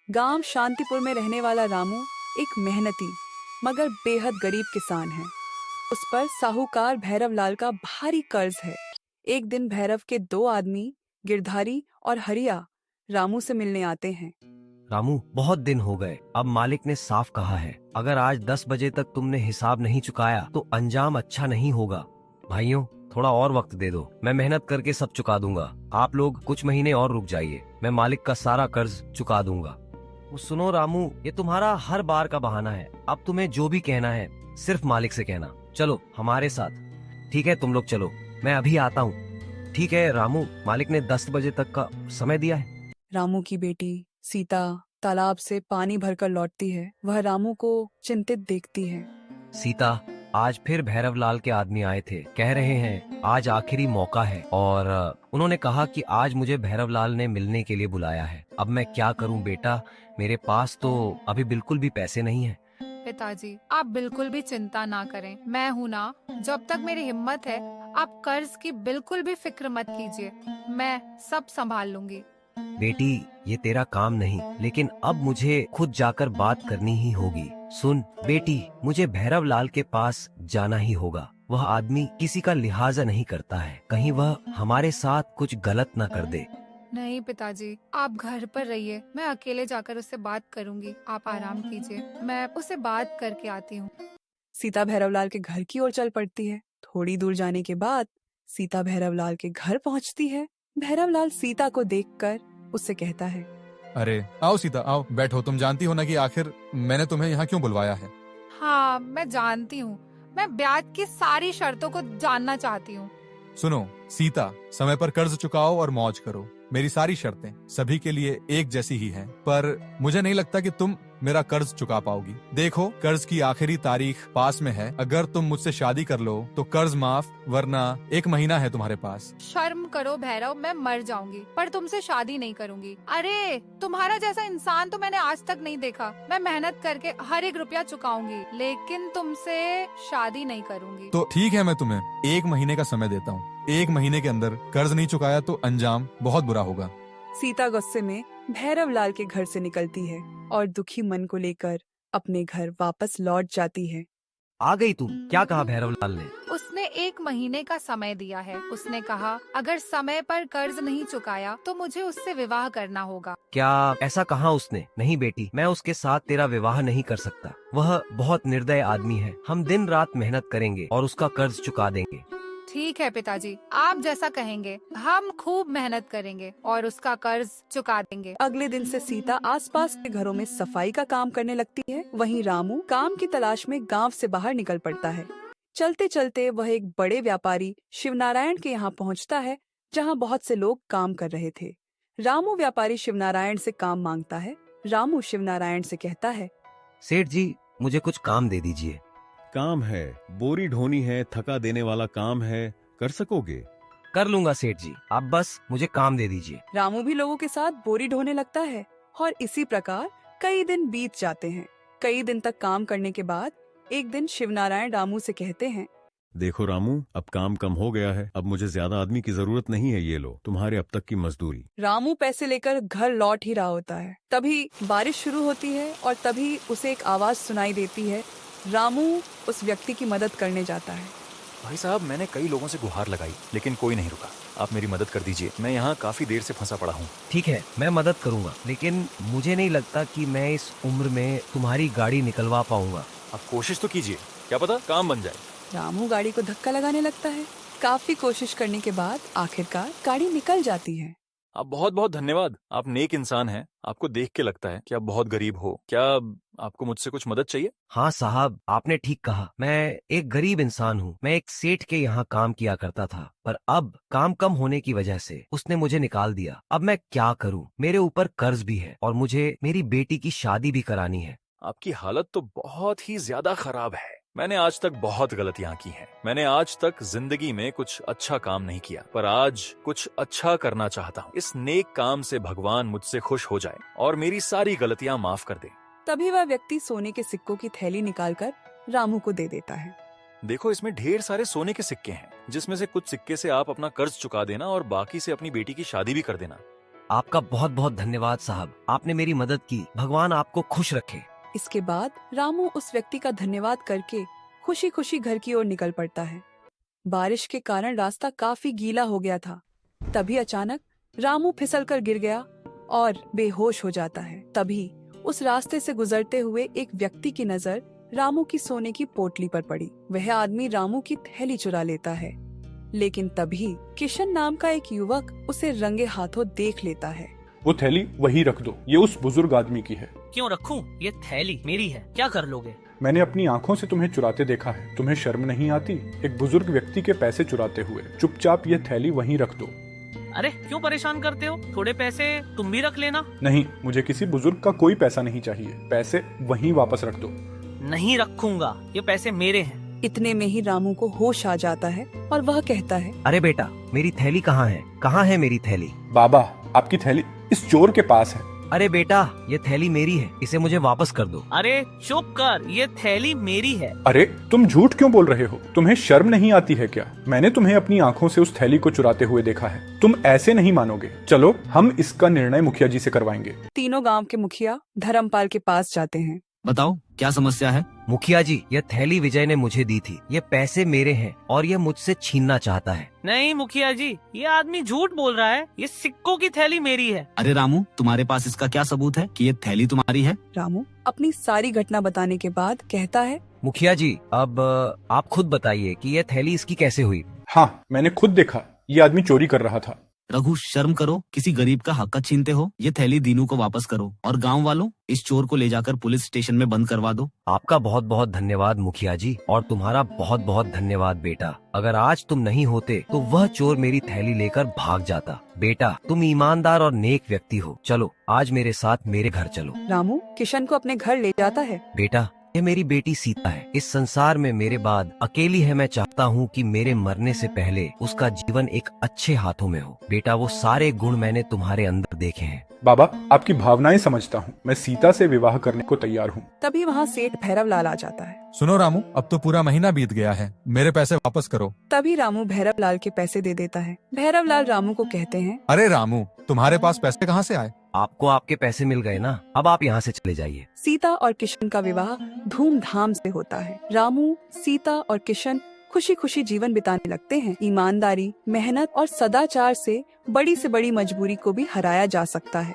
गांव शांतिपुर में रहने वाला रामू एक मेहनती मगर बेहद गरीब किसान है। उस पर साहूकार भैरव लाल का भारी कर्ज है। एक दिन भैरव के दो आदमी गिरधारी और हरिया रामू से मिलने आते हैं। रामू, बहुत दिन हो गए। अब मालिक ने साफ कहा है, अगर आज 10 बजे तक तुमने हिसाब नहीं चुकाया तो अंजाम अच्छा नहीं होगा। भाइयों, थोड़ा और वक्त दे दो, मैं मेहनत करके सब चुका दूंगा। आप लोग कुछ महीने और रुक जाइए, मैं मालिक का सारा कर्ज चुका दूंगा। सुनो रामू, ये तुम्हारा हर बार का बहाना है। अब तुम्हें जो भी कहना है सिर्फ मालिक से कहना। चलो हमारे साथ। ठीक है, तुम लोग चलो, मैं अभी आता हूँ। ठीक है रामू, मालिक ने 10 बजे तक का समय दिया है। रामू की बेटी सीता तालाब से पानी भरकर लौटती है। वह रामू को चिंतित देखती है। सीता, आज फिर भैरव लाल के आदमी आए थे। कह रहे हैं आज आखिरी मौका है और उन्होंने कहा कि आज मुझे भैरव लाल ने मिलने के लिए बुलाया है। अब मैं क्या करूं बेटा, मेरे पास तो अभी बिल्कुल भी पैसे नहीं है। पिताजी, आप बिल्कुल भी चिंता ना करें, मैं हूँ ना। जब तक मेरी हिम्मत है, आप कर्ज की बिल्कुल भी फिक्र मत कीजिए, मैं सब संभाल लूंगी। बेटी, ये तेरा काम नहीं, लेकिन अब मुझे खुद जाकर बात करनी ही होगी। सुन बेटी, मुझे भैरव लाल के पास जाना ही होगा। वह आदमी किसी का लिहाजा नहीं करता है, कहीं वह हमारे साथ कुछ गलत न कर दे। नहीं पिताजी, आप घर पर रहिए, मैं अकेले जाकर उससे बात करूंगी। आप आराम कीजिए, मैं उससे बात करके आती हूँ। सीता भैरवलाल के घर की ओर चल पड़ती है। थोड़ी दूर जाने के बाद सीता भैरवलाल के घर पहुंचती है। भैरवलाल सीता को देखकर उससे कहता है, अरे आओ सीता, आओ बैठो। तुम जानती हो ना कि आखिर मैंने तुम्हें यहाँ क्यों बुलवाया है। हाँ, मैं जानती हूँ। मैं ब्याज की सारी शर्तों को जानना चाहती हूँ। सुनो सीता, समय पर कर्ज चुकाओ और मौज करो। मेरी सारी शर्तें सभी के लिए एक जैसी ही हैं, पर मुझे नहीं लगता कि तुम मेरा कर्ज चुका पाओगी। देखो, कर्ज की आखिरी तारीख पास में है। अगर तुम मुझसे शादी कर लो तो कर्ज माफ, वरना 1 महीना है तुम्हारे पास। शर्म करो भैरव, मैं मर जाऊंगी पर तुमसे शादी नहीं करूंगी। अरे, तुम्हारा जैसा इंसान तो मैंने आज तक नहीं देखा। मैं मेहनत करके हर एक रुपया चुकाऊंगी, लेकिन तुमसे शादी नहीं करूंगी। तो ठीक है, मैं तुम्हें 1 महीने का समय देता हूँ। 1 महीने के अंदर कर्ज नहीं चुकाया तो अंजाम बहुत बुरा होगा। सीता गुस्से में भैरवलाल के घर से निकलती है और दुखी मन को लेकर अपने घर वापस लौट जाती है। आ गई तुम, क्या कहा भैरव लाल ने? उसने 1 महीने का समय दिया है। उसने कहा अगर समय पर कर्ज नहीं चुकाया तो मुझे उससे विवाह करना होगा। क्या ऐसा कहा उसने? नहीं बेटी, मैं उसके साथ तेरा विवाह नहीं कर सकता। वह बहुत निर्दय आदमी है। हम दिन रात मेहनत करेंगे और उसका कर्ज चुका देंगे। ठीक है पिताजी, आप जैसा कहेंगे। हम खूब मेहनत करेंगे और उसका कर्ज चुका देंगे। अगले दिन से सीता आसपास के घरों में सफाई का काम करने लगती है। वहीं रामू काम की तलाश में गांव से बाहर निकल पड़ता है। चलते चलते वह एक बड़े व्यापारी शिवनारायण के यहाँ पहुँचता है, जहाँ बहुत से लोग काम कर रहे थे। रामू व्यापारी शिवनारायण से काम मांगता है। रामू शिवनारायण से कहता है, सेठ जी, मुझे कुछ काम दे दीजिए। काम है, बोरी ढोनी है, थका देने वाला काम है, कर सकोगे? कर लूंगा सेठ जी, आप बस मुझे काम दे दीजिए। रामू भी लोगों के साथ बोरी ढोने लगता है और इसी प्रकार कई दिन बीत जाते हैं। कई दिन तक काम करने के बाद एक दिन शिवनारायण रामू से कहते हैं, देखो रामू, अब काम कम हो गया है। अब मुझे ज्यादा आदमी की जरूरत नहीं है। ये लो तुम्हारे अब तक की मजदूरी। रामू पैसे लेकर घर लौट ही रहा होता है। तभी बारिश शुरू होती है और तभी उसे एक आवाज सुनाई देती है। रामू उस व्यक्ति की मदद करने जाता है। भाई साहब, मैंने कई लोगों से गुहार लगाई लेकिन कोई नहीं रुका। आप मेरी मदद कर दीजिए, मैं यहाँ काफी देर से फंसा पड़ा हूँ। ठीक है, मैं मदद करूंगा, लेकिन मुझे नहीं लगता कि मैं इस उम्र में तुम्हारी गाड़ी निकलवा पाऊंगा। आप कोशिश तो कीजिए, क्या पता काम बन जाए। रामू गाड़ी को धक्का लगाने लगता है। काफी कोशिश करने के बाद आखिरकार गाड़ी निकल जाती है। आप बहुत बहुत धन्यवाद। आप नेक इंसान हैं। आपको देख के लगता है कि आप बहुत गरीब हो। क्या आपको मुझसे कुछ मदद चाहिए? हाँ साहब, आपने ठीक कहा। मैं एक गरीब इंसान हूँ। मैं एक सेठ के यहाँ काम किया करता था, पर अब काम कम होने की वजह से उसने मुझे निकाल दिया। अब मैं क्या करूँ? मेरे ऊपर कर्ज भी है और मुझे मेरी बेटी की शादी भी करानी है। आपकी हालत तो बहुत ही ज्यादा खराब है। मैंने आज तक बहुत गलतियां की हैं। मैंने आज तक जिंदगी में कुछ अच्छा काम नहीं किया, पर आज कुछ अच्छा करना चाहता हूँ। इस नेक काम से भगवान मुझसे खुश हो जाए और मेरी सारी गलतियां माफ कर दे। तभी वह व्यक्ति सोने के सिक्कों की थैली निकालकर रामू को दे देता है। देखो, इसमें ढेर सारे सोने के सिक्के हैं, जिसमें से कुछ सिक्के से आप अपना कर्ज चुका देना और बाकी से अपनी बेटी की शादी भी कर देना। आपका बहुत बहुत धन्यवाद साहब, आपने मेरी मदद की। भगवान आपको खुश रखे। इसके बाद रामू उस व्यक्ति का धन्यवाद करके खुशी खुशी घर की ओर निकल पड़ता है। बारिश के कारण रास्ता काफी गीला हो गया था। तभी अचानक रामू फिसलकर गिर गया और बेहोश हो जाता है। तभी उस रास्ते से गुजरते हुए एक व्यक्ति की नजर रामू की सोने की पोटली पर पड़ी। वह आदमी रामू की थैली चुरा लेता है, लेकिन तभी किशन नाम का एक युवक उसे रंगे हाथों देख लेता है। वो थैली वहीं रख दो, ये उस बुजुर्ग आदमी की है। क्यों रखूं? ये थैली मेरी है, क्या कर लोगे? मैंने अपनी आंखों से तुम्हें चुराते देखा है, तुम्हें शर्म नहीं आती? एक बुजुर्ग व्यक्ति के पैसे चुराते हुए। चुपचाप ये थैली वहीं रख दो। अरे क्यों परेशान करते हो? थोड़े पैसे तुम भी रख लेना। नहीं, मुझे किसी बुजुर्ग का कोई पैसा नहीं चाहिए, पैसे वहीं वापस रख दो। नहीं रखूंगा, ये पैसे मेरे हैं। इतने में ही रामू को होश आ जाता है और वह कहता है, अरे बेटा, मेरी थैली कहाँ है? कहाँ है मेरी थैली? बाबा, आपकी थैली इस चोर के पास है। अरे बेटा, ये थैली मेरी है, इसे मुझे वापस कर दो। अरे चुप कर, ये थैली मेरी है। अरे तुम झूठ क्यों बोल रहे हो? तुम्हें शर्म नहीं आती है क्या? मैंने तुम्हें अपनी आंखों से उस थैली को चुराते हुए देखा है। तुम ऐसे नहीं मानोगे। चलो हम इसका निर्णय मुखिया जी से करवाएंगे। तीनों गांव के मुखिया धर्मपाल के पास जाते हैं। बताओ क्या समस्या है? मुखिया जी, यह थैली विजय ने मुझे दी थी। ये पैसे मेरे हैं और यह मुझसे छीनना चाहता है। नहीं मुखिया जी, ये आदमी झूठ बोल रहा है। ये सिक्कों की थैली मेरी है। अरे रामू, तुम्हारे पास इसका क्या सबूत है कि ये थैली तुम्हारी है? रामू अपनी सारी घटना बताने के बाद कहता है, मुखिया जी, अब आप खुद बताइए कि यह थैली इसकी कैसे हुई? हाँ, मैंने खुद देखा, ये आदमी चोरी कर रहा था। रघु, शर्म करो, किसी गरीब का हक छीनते हो। ये थैली दीनू को वापस करो और गांव वालों, इस चोर को ले जाकर पुलिस स्टेशन में बंद करवा दो। आपका बहुत बहुत धन्यवाद मुखिया जी, और तुम्हारा बहुत बहुत धन्यवाद बेटा। अगर आज तुम नहीं होते तो वह चोर मेरी थैली लेकर भाग जाता। बेटा, तुम ईमानदार और नेक व्यक्ति हो। चलो आज मेरे साथ मेरे घर चलो। रामू किशन को अपने घर ले जाता है। बेटा, ये मेरी बेटी सीता है। इस संसार में मेरे बाद अकेली है। मैं चाहता हूँ कि मेरे मरने से पहले उसका जीवन एक अच्छे हाथों में हो। बेटा, वो सारे गुण मैंने तुम्हारे अंदर देखे हैं। बाबा, आपकी भावनाएं समझता हूँ। मैं सीता से विवाह करने को तैयार हूँ। तभी वहाँ सेठ भैरव लाल आ जाता है। सुनो रामू, अब तो पूरा महीना बीत गया है, मेरे पैसे वापस करो। तभी रामू भैरव लाल के पैसे दे देता है। भैरव लाल रामू को कहते हैं, अरे रामू, तुम्हारे पास पैसे कहाँ से आए? आपको आपके पैसे मिल गए ना, अब आप यहाँ से चले जाइए। सीता और किशन का विवाह धूमधाम से होता है। रामू, सीता और किशन खुशी खुशी जीवन बिताने लगते हैं। ईमानदारी, मेहनत और सदाचार से बड़ी मजबूरी को भी हराया जा सकता है।